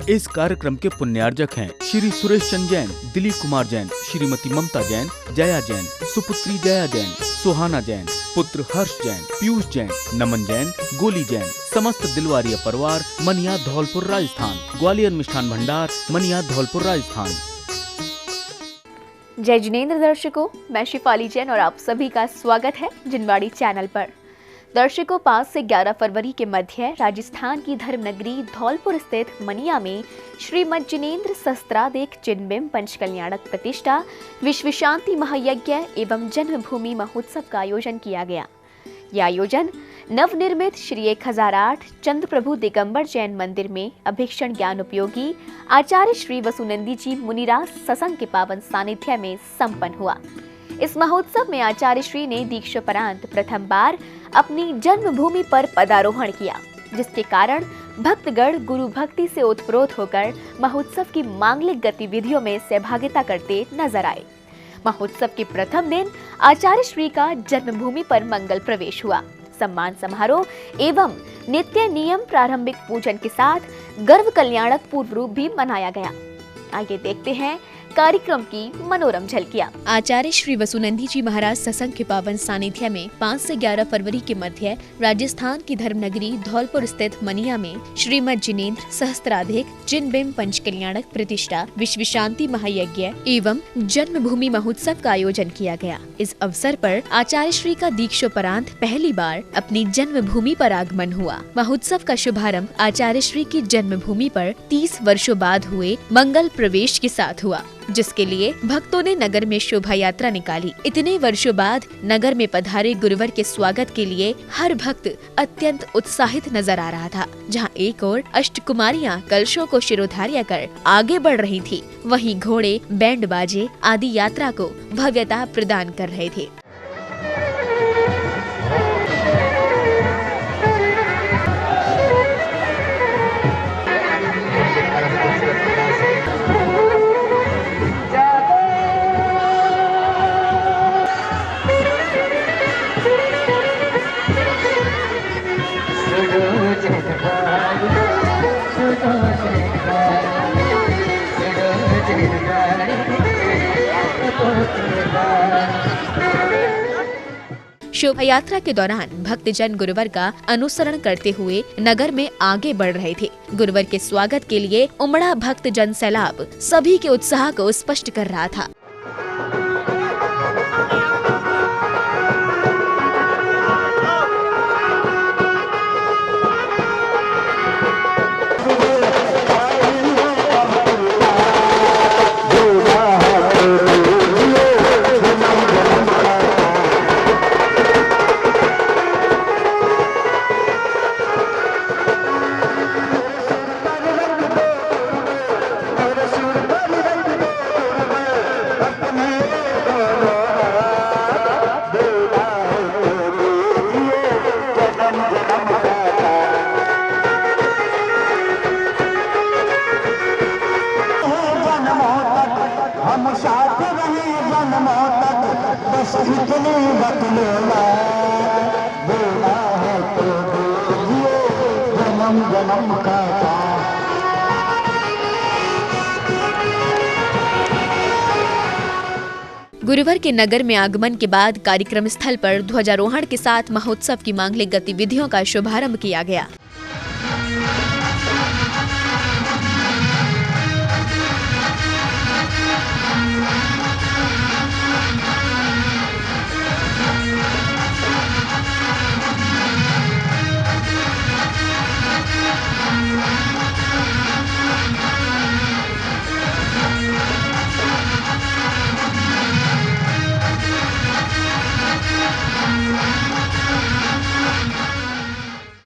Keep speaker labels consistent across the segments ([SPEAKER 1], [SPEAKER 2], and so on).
[SPEAKER 1] इस कार्यक्रम के पुण्यार्जक हैं श्री सुरेश चंद जैन, दिलीप कुमार जैन, श्रीमती ममता जैन, जया जैन, सुपुत्री जया जैन, सुहाना जैन, पुत्र हर्ष जैन, पीयूष जैन, नमन जैन, गोली जैन, समस्त दिलवारिया परिवार, मनिया धौलपुर राजस्थान। ग्वालियर मिष्ठान भंडार, मनिया धौलपुर राजस्थान।
[SPEAKER 2] जय जिनेंद्र दर्शकों, मैं शिफाली जैन और आप सभी का स्वागत है जिनवाड़ी चैनल पर। दर्शकों, 5 से 11 फरवरी के मध्य राजस्थान की धर्मनगरी धौलपुर स्थित मनिया में श्रीमद जिनेंद्र सहस्त्राधिक जिनबिंब पंचकल्याणक प्रतिष्ठा विश्व शांति महायज्ञ एवं जन्मभूमि महोत्सव का आयोजन किया गया। यह आयोजन नवनिर्मित श्री 1008 चंद्रप्रभु दिगंबर जैन मंदिर में अभीक्षण ज्ञान उपयोगी आचार्य श्री वसुनंदी जी मुनिराज सत्संग के पावन सानिध्य में संपन्न हुआ। इस महोत्सव में आचार्य श्री ने दीक्षोपरांत प्रथम बार अपनी जन्मभूमि पर पदारोहण किया, जिसके कारण भक्तगण गुरु भक्ति से ओतप्रोत होकर महोत्सव की मांगलिक गतिविधियों में सहभागिता करते नजर आए। महोत्सव के प्रथम दिन आचार्य श्री का जन्मभूमि पर मंगल प्रवेश हुआ। सम्मान समारोह एवं नित्य नियम प्रारंभिक पूजन के साथ गर्व कल्याणक पूर्व रूप भी मनाया गया। आइए देखते हैं कार्यक्रम की मनोरम झलकियां। आचार्य श्री वसुनंदी जी महाराज सत्संग के पावन सानिध्य में 5 से 11 फरवरी के मध्य राजस्थान की धर्मनगरी धौलपुर स्थित मनिया में श्रीमद जिनेंद्र सहस्त्राधिक जिनबिंब पंचकल्याणक प्रतिष्ठा विश्व शांति महायज्ञ एवं जन्मभूमि महोत्सव का आयोजन किया गया। इस अवसर पर आचार्य श्री का दीक्षोपरांत पहली बार अपनी जन्मभूमि पर आगमन हुआ। महोत्सव का शुभारंभ आचार्य श्री की जन्मभूमि पर 30 वर्षों बाद हुए मंगल प्रवेश के साथ हुआ, जिसके लिए भक्तों ने नगर में शोभा यात्रा निकाली। इतने वर्षों बाद नगर में पधारे गुरुवर के स्वागत के लिए हर भक्त अत्यंत उत्साहित नजर आ रहा था। जहां एक ओर अष्टकुमारियां कलशों को शिरोधार्य कर आगे बढ़ रही थी, वहीं घोड़े, बैंड बाजे आदि यात्रा को भव्यता प्रदान कर रहे थे। शोभा यात्रा के दौरान भक्तजन गुरुवर का अनुसरण करते हुए नगर में आगे बढ़ रहे थे। गुरुवर के स्वागत के लिए उमड़ा भक्तजन सैलाब सभी के उत्साह को स्पष्ट कर रहा था। गुरुवर के नगर में आगमन के बाद कार्यक्रम स्थल पर ध्वजारोहण के साथ महोत्सव की मांगलिक गतिविधियों का शुभारंभ किया गया।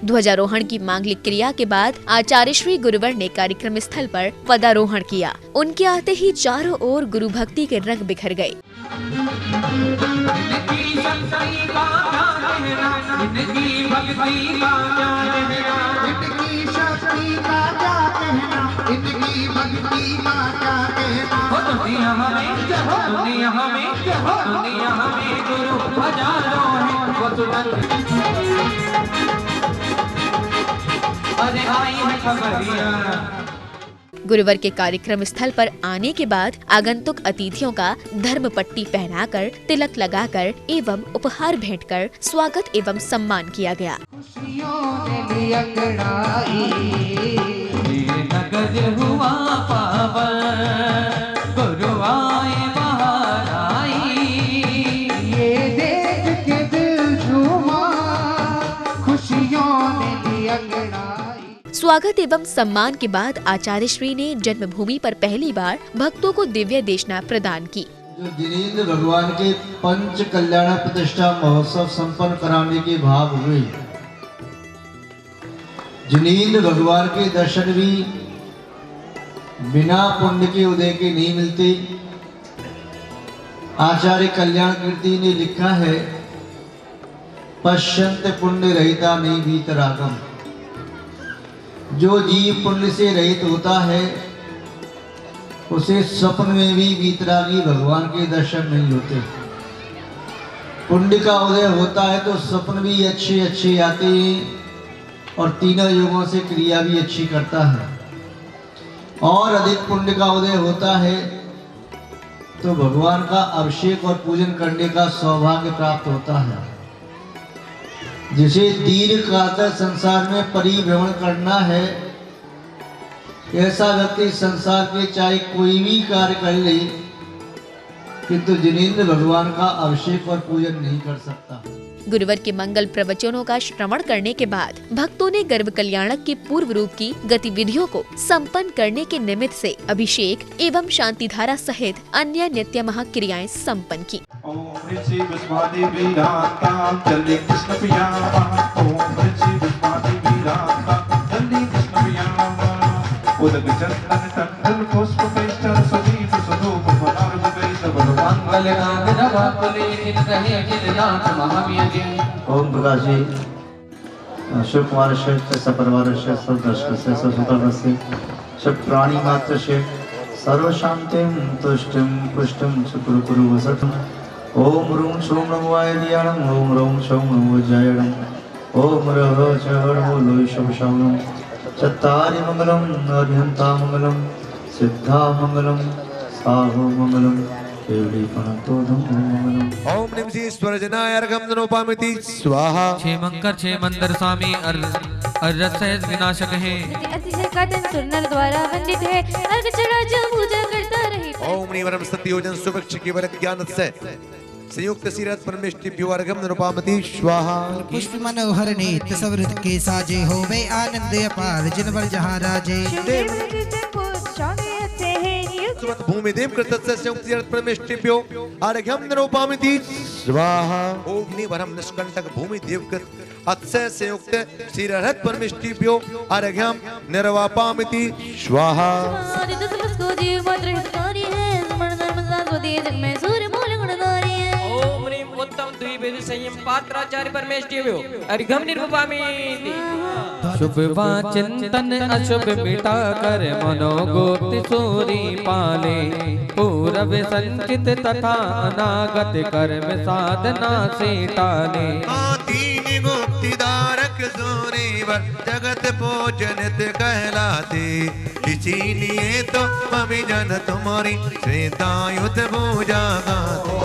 [SPEAKER 2] ध्वजारोहण की मांगलिक क्रिया के बाद आचार्य श्री गुरुवर ने कार्यक्रम स्थल पर पदारोहण किया। उनके आते ही चारों ओर गुरु भक्ति के रंग बिखर गए। गुरुवार के कार्यक्रम स्थल पर आने के बाद आगंतुक अतिथियों का धर्म पट्टी पहनाकर, तिलक लगाकर एवं उपहार भेंटकर स्वागत एवं सम्मान किया गया। स्वागत एवं सम्मान के बाद आचार्य श्री ने जन्मभूमि पर पहली बार भक्तों को दिव्य देशना प्रदान की।
[SPEAKER 3] जो जिनेंद्र भगवान के पंच कल्याण प्रतिष्ठा महोत्सव संपन्न कराने के भाव हुए, जिनेंद्र भगवान के दर्शन भी बिना पुण्य के उदय के नहीं मिलते। आचार्य कल्याण कीर्ति ने लिखा है, पश्यंत पुण्य रहिता नहीं भीतरागम। जो जीव पुण्य से रहित होता है उसे स्वप्न में भी वीतरागी भगवान के दर्शन नहीं होते। पुण्य का उदय होता है तो स्वप्न भी अच्छे अच्छे आते हैं और तीनों युगों से क्रिया भी अच्छी करता है। और अधिक पुण्य का उदय होता है तो भगवान का अभिषेक और पूजन करने का सौभाग्य प्राप्त होता है। जिसे दीर्घ काल तक संसार में परिभ्रमण करना है, ऐसा व्यक्ति संसार के चाहे कोई भी कार्य कर ले, किंतु जिनेंद्र भगवान का अभिषेक और पूजन नहीं कर सकता।
[SPEAKER 2] गुरुवार के मंगल प्रवचनों का श्रवण करने के बाद भक्तों ने गर्भ कल्याणक के पूर्व रूप की गतिविधियों को संपन्न करने के निमित्त से अभिषेक एवं शांति धारा सहित अन्य नित्य महाक्रियाएं संपन्न की।
[SPEAKER 3] ओम प्रकाश जी, शिव कुमार से परिवार से सब दर्शक से सब सुतर से सब प्राणी मात्र से सर्व शांतिम तुष्टिम पुष्टिम सुकुरु कुरु वसतम। ओम रूम शोम नमो आयदियाणम, ओम रोम शोम नमो जयणम, ओम रह चढ़ो लोय शुभ शावनम, चत्तारि मंगलम अरिहंता मंगलम, सिद्धा मंगलम, साहु मंगलम,
[SPEAKER 4] ओम निम श्री स्वरजनाय अर्घम नरोपामिति स्वाहा।
[SPEAKER 5] छे मंकर छे मंदिर स्वामी अर्घ सहज विनाशक है।
[SPEAKER 6] अतिशय काटन सुरनर द्वारा वंदित है, अर्घ चढ़ा जो पूजा करता रहे।
[SPEAKER 4] ओम निवरम सत्योजन सुवृक्ष केवल ज्ञान से संयुक्त सिरत परमेष्टिभ्यो अर्घम नरोपामिति स्वाहा।
[SPEAKER 7] पुष्प मनोहर नेत्र समृद्ध के साजे होवे आनंद अपार जिन पर जहाँ राजे।
[SPEAKER 4] सुमत भूमि देव कृतस्य संयुक्त सिरत परमेष्टिभ्यो अर्घम नरोपामिति स्वाहा। ओम निवरम निष्कंटक भूमि देव कृत अत्स्य संयुक्त सिरत परमेष्टिभ्यो अर्घम नरोपामिति स्वाहा।
[SPEAKER 8] उत्तम द्विवेद संयम पात्राचार्य परमेष्टिभ्यो अर्घम निरूपामिति।
[SPEAKER 5] शुभ चिंतन अशुभ मिटा कर मनोगोप्त सूरी पाले। पूर्व संचित तथा अनागत कर्म साधना से टाले।
[SPEAKER 4] तीन गुप्तिदारक सूरीवर जगत पूजनित कहलाते। इसीलिए तो अभिजन तुम्हारी श्वेतायुत पूजा गाते।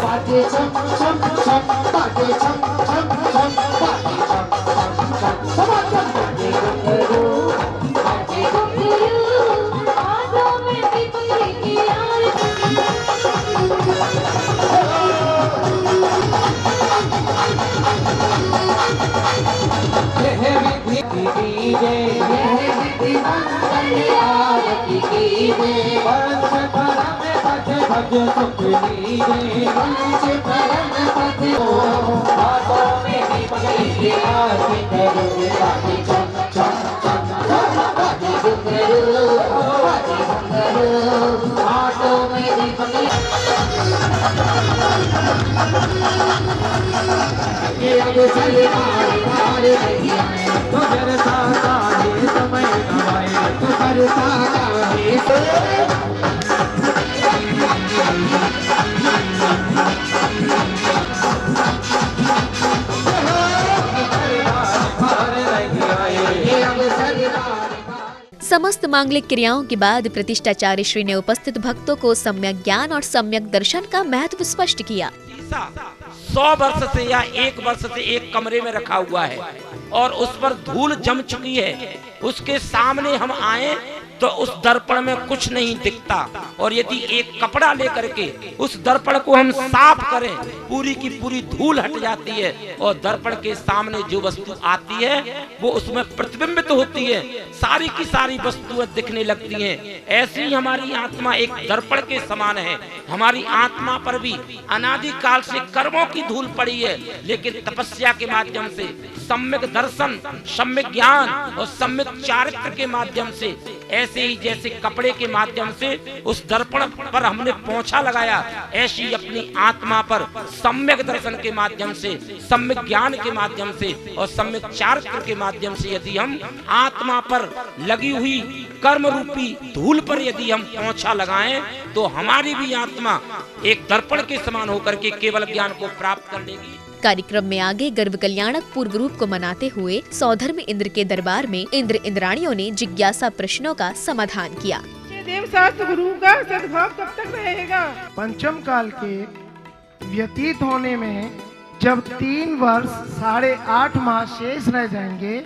[SPEAKER 2] समस्त मांगलिक क्रियाओं के बाद प्रतिष्ठाचार्य श्री ने उपस्थित भक्तों को सम्यक ज्ञान और सम्यक दर्शन का महत्व स्पष्ट किया।
[SPEAKER 9] 100 वर्ष से या 1 वर्ष से एक कमरे में रखा हुआ है और उस पर धूल जम चुकी है, उसके सामने हम आए तो उस दर्पण में कुछ नहीं दिखता, और यदि एक कपड़ा लेकर के उस दर्पण को हम साफ करें, पूरी की पूरी धूल हट जाती है और दर्पण के सामने जो वस्तु आती है वो उसमें प्रतिबिंबित होती है, सारी की सारी वस्तुएं दिखने लगती हैं। ऐसी ही हमारी आत्मा एक दर्पण के समान है। हमारी आत्मा पर भी अनादि काल से कर्मों की धूल पड़ी है, लेकिन तपस्या के माध्यम से, सम्यक दर्शन, सम्यक ज्ञान और सम्यक चारित्र के माध्यम से, ऐसे ही जैसे कपड़े के माध्यम से उस दर्पण पर हमने पोंछा लगाया, ऐसी अपनी आत्मा पर सम्यक दर्शन के माध्यम से, सम्यक ज्ञान के माध्यम से और सम्यक चारित्र के माध्यम से यदि हम आत्मा पर लगी हुई कर्म रूपी धूल पर यदि हम पोंछा लगाएं तो हमारी भी आत्मा एक दर्पण के समान होकर के केवल ज्ञान को प्राप्त कर लेगी।
[SPEAKER 2] कार्यक्रम में आगे गर्भ कल्याणक पूर्व रूप को मनाते हुए सौधर्म इंद्र के दरबार में इंद्र इंद्राणियों ने जिज्ञासा प्रश्नों का समाधान किया।
[SPEAKER 10] देव शास्त्र गुरु का सद्भाव कब तक रहेगा?
[SPEAKER 11] पंचम काल के व्यतीत होने में जब 3 वर्ष 8.5 माह शेष रह जाएंगे,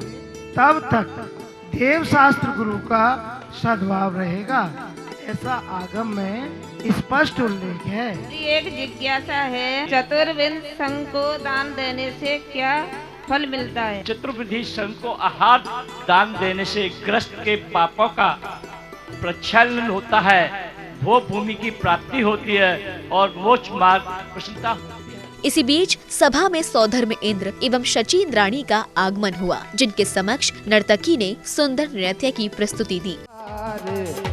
[SPEAKER 11] तब तक देव शास्त्र गुरु का सद्भाव रहेगा, ऐसा आगम में स्पष्ट उल्लेख है।
[SPEAKER 10] एक जिज्ञासा है, चतुर्विध संघ को दान देने से क्या फल मिलता है?
[SPEAKER 12] चतुर्विधि संघ को आहार दान देने से ग्रस्त के पापों का प्रक्षालन होता है, भो भूमि की प्राप्ति होती है और मोक्ष मार्ग प्रशंसा होती है।
[SPEAKER 2] इसी बीच सभा में सौधर्म इंद्र एवं शची इंद्राणी का आगमन हुआ, जिनके समक्ष नर्तकी ने सुंदर नृत्य की प्रस्तुति दी।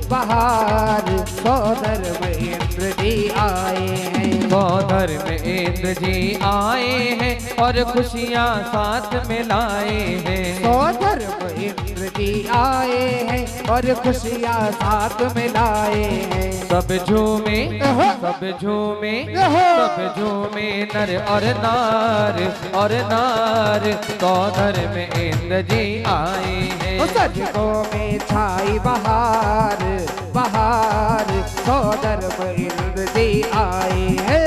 [SPEAKER 13] बहार सौधर्म इंद्र जी आए हैं,
[SPEAKER 5] सौधर्म इंद्र जी आए हैं और खुशियाँ साथ में लाए हैं।
[SPEAKER 13] सौधर्म इंद्र जी आए हैं और खुशियाँ साथ में लाए हैं।
[SPEAKER 5] सब झूमे, सब झूमे, सब झूमे नर और नार सौधर्म इंद्र जी आए हैं।
[SPEAKER 13] सजगों में छाई बहार, बहार सौधर्म इंद्र जी आए हैं।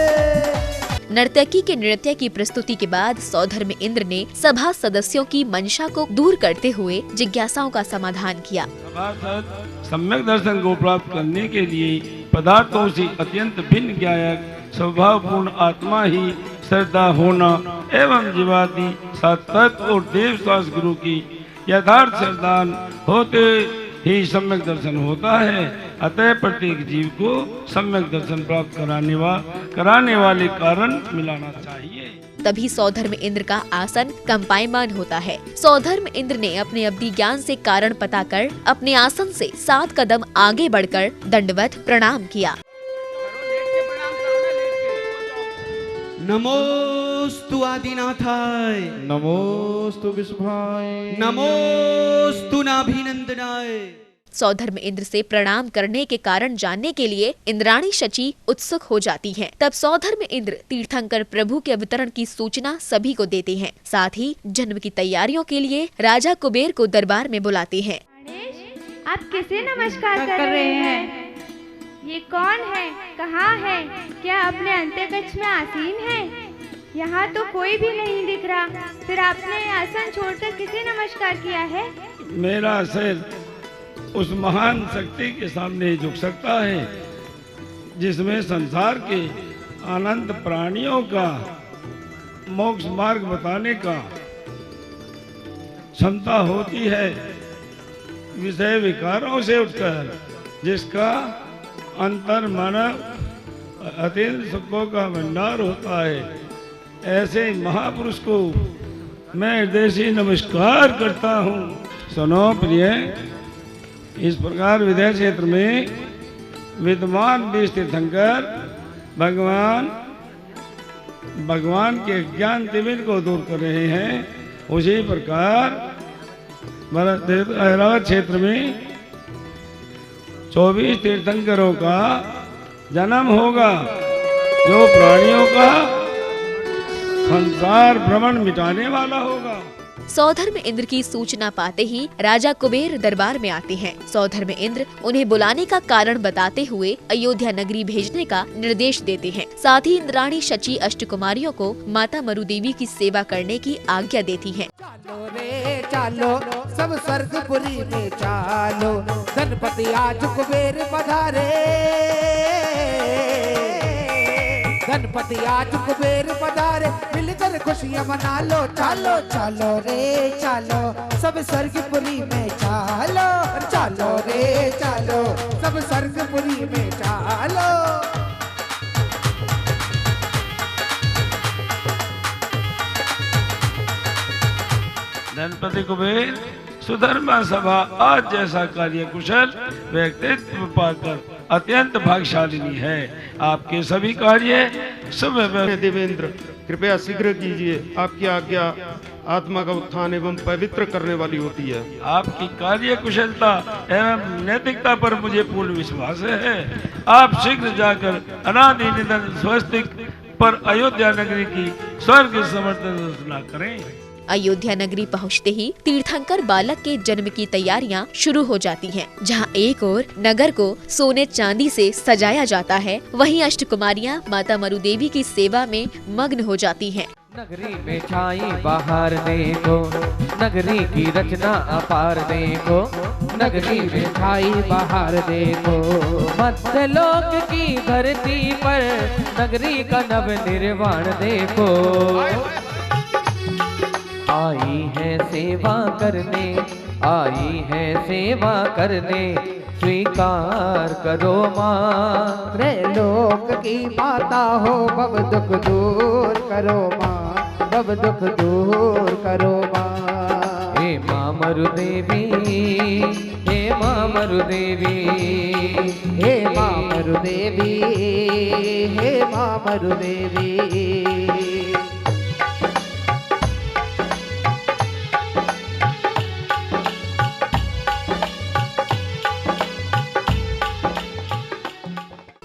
[SPEAKER 2] नर्तकी के नृत्य की प्रस्तुति के बाद सौधर्म इंद्र ने सभा सदस्यों की मंशा को दूर करते हुए जिज्ञासाओं का समाधान किया।
[SPEAKER 14] सम्यक दर्शन को प्राप्त करने के लिए पदार्थों से अत्यंत भिन्न ज्ञायक स्वभावपूर्ण आत्मा ही श्रद्धा होना एवं जीवादि सात तत्व और देव शास्त्र गुरु की यथार्थ श्रद्धान होते ही सम्यक दर्शन होता है। अतः प्रत्येक जीव को सम्यक दर्शन प्राप्त कराने वाले कारण मिलाना चाहिए।
[SPEAKER 2] तभी सौधर्म इंद्र का आसन कंपायमान होता है। सौधर्म इंद्र ने अपने अवधि ज्ञान से कारण पता कर अपने आसन से 7 कदम आगे बढ़कर दंडवत प्रणाम किया।
[SPEAKER 15] नमोस्तु आदिनाथाय,
[SPEAKER 16] नमोस्तु विष्णुभाय,
[SPEAKER 15] नमोस्तु नाभिनंदनाय।
[SPEAKER 2] सौधर्म इंद्र से प्रणाम करने के कारण जानने के लिए इंद्राणी शची उत्सुक हो जाती हैं। तब सौधर्म इंद्र तीर्थंकर प्रभु के अवतरण की सूचना सभी को देते हैं। साथ ही जन्म की तैयारियों के लिए राजा कुबेर को दरबार में बुलाते हैं।
[SPEAKER 6] आप किसे नमस्कार कर रहे हैं? ये कौन है? कहाँ है? क्या अपने अंतरिक्ष में आसीन है? यहाँ तो कोई भी नहीं दिख रहा, फिर आपने आसन छोड़कर किसे नमस्कार किया है?
[SPEAKER 14] मेरा सिर उस महान शक्ति के सामने झुक सकता है जिसमें संसार के अनंत प्राणियों का मोक्ष मार्ग बताने का क्षमता होती है। विषय विकारों से उठकर जिसका अंतर मन अत्यंत सुखों का भंडार होता है, ऐसे महापुरुष को मैं हृदय से नमस्कार करता हूँ। सुनो प्रिय, इस प्रकार विदेह क्षेत्र में विद्वान 20 तीर्थंकर भगवान के ज्ञान तिमिर को दूर कर रहे हैं, उसी प्रकार ऐरावत क्षेत्र में 24 तीर्थंकरों का जन्म होगा, जो प्राणियों का संसार भ्रमण मिटाने वाला होगा।
[SPEAKER 2] सौधर्म इंद्र की सूचना पाते ही राजा कुबेर दरबार में आते हैं। सौधर्म इंद्र उन्हें बुलाने का कारण बताते हुए अयोध्या नगरी भेजने का निर्देश देते हैं। साथ ही इंद्राणी शची अष्टकुमारियों को माता मरुदेवी की सेवा करने की आज्ञा देती हैं।
[SPEAKER 13] चालो रे चालो सब स्वर्गपुरी में चालो, गणपति आज कुबेर पधारे, गणपति आज कुबेर पधारे, मिलकर खुशियाँ मना लो। चालो चालो रे चालो सब स्वर्गपुरी में चालो, चालो रे चालो सब स्वर्गपुरी में चालो।
[SPEAKER 14] गणपति कुबेर सुधर्मा सभा आज जैसा कार्य कुशल व्यक्तित्व पाकर अत्यंत भाग्यशालिनी है। आपके सभी कार्य सुव्यवस्थित।
[SPEAKER 16] देवेंद्र कृपया शीघ्र कीजिए, आपकी आज्ञा आत्मा का उत्थान एवं पवित्र करने वाली होती है।
[SPEAKER 14] आपकी कार्य कुशलता एवं नैतिकता पर मुझे पूर्ण विश्वास है। आप शीघ्र जाकर अनादि निधन स्वस्तिक पर अयोध्या नगरी की स्वर्ग समर्थन रचना करें।
[SPEAKER 2] अयोध्या नगरी पहुंचते ही तीर्थंकर बालक के जन्म की तैयारियां शुरू हो जाती हैं। जहां एक ओर नगर को सोने चांदी से सजाया जाता है, वहीं अष्टकुमारियां माता मरुदेवी की सेवा में मग्न हो जाती हैं।
[SPEAKER 5] नगरी में छाई बाहर देखो, नगरी की रचना अपार देखो, नगरी में छाई बाहर देखो, मध्य लोक की धरती पर नगरी का नव निर्वाण देखो। आई है सेवा करने, आई है सेवा करने, स्वीकार करो माँ।
[SPEAKER 13] त्रैलोक की माता हो, भव दुख दूर करो माँ, भव दुख दूर करो माँ।
[SPEAKER 5] हे माँ मरुदेवी, हे माँ मरुदेवी,
[SPEAKER 13] हे माँ मरुदेवी, हे माँ मरुदेवी।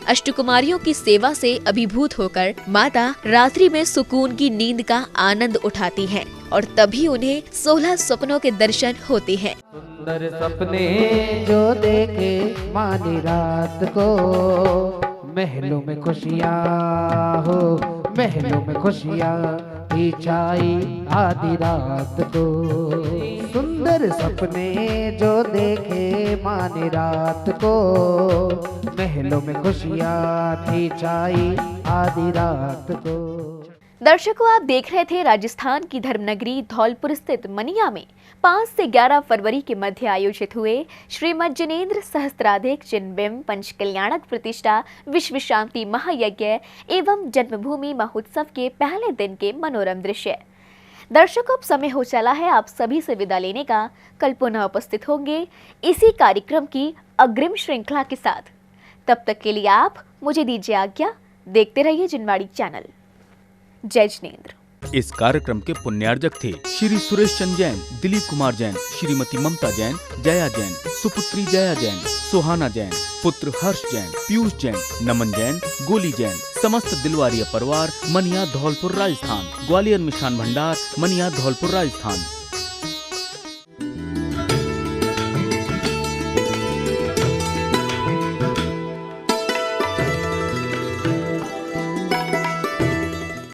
[SPEAKER 2] अष्टकुमारियों की सेवा से अभिभूत होकर माता रात्रि में सुकून की नींद का आनंद उठाती हैं और तभी उन्हें 16 सपनों के दर्शन होते हैं।
[SPEAKER 5] सुंदर सपने
[SPEAKER 13] जो देखे मानी रात को, महलों में खुशियाँ हो, महलों में खुशियाँ ही छाई आधी रात को। सुंदर सपने जो देखे माने रात को, महलों में खुशियाँ थी छाई आधी रात को।
[SPEAKER 2] दर्शकों, आप देख रहे थे राजस्थान की धर्मनगरी धौलपुर स्थित मनिया में 5 से 11 फरवरी के मध्य आयोजित हुए श्रीमद जिनेन्द्र सहस्त्राधिक जिनबिंब पंचकल्याणक प्रतिष्ठा विश्व शांति महायज्ञ एवं जन्मभूमि महोत्सव के पहले दिन के मनोरम दृश्य। दर्शकों, अब समय हो चला है आप सभी से विदा लेने का। कल पुनः उपस्थित होंगे इसी कार्यक्रम की अग्रिम श्रृंखला के साथ। तब तक के लिए आप मुझे दीजिए आज्ञा। देखते रहिए जिनवाड़ी चैनल। जय जिनेन्द्र।
[SPEAKER 1] इस कार्यक्रम के पुण्यार्जक थे श्री सुरेश चंद जैन, दिलीप कुमार जैन, श्रीमती ममता जैन, जया जैन, सुपुत्री जया जैन, सुहाना जैन, पुत्र हर्ष जैन, पीयूष जैन, नमन जैन, गोली जैन, समस्त दिलवारिया परिवार, मनिया धौलपुर राजस्थान। ग्वालियर मिष्ठान भंडार, मनिया धौलपुर राजस्थान।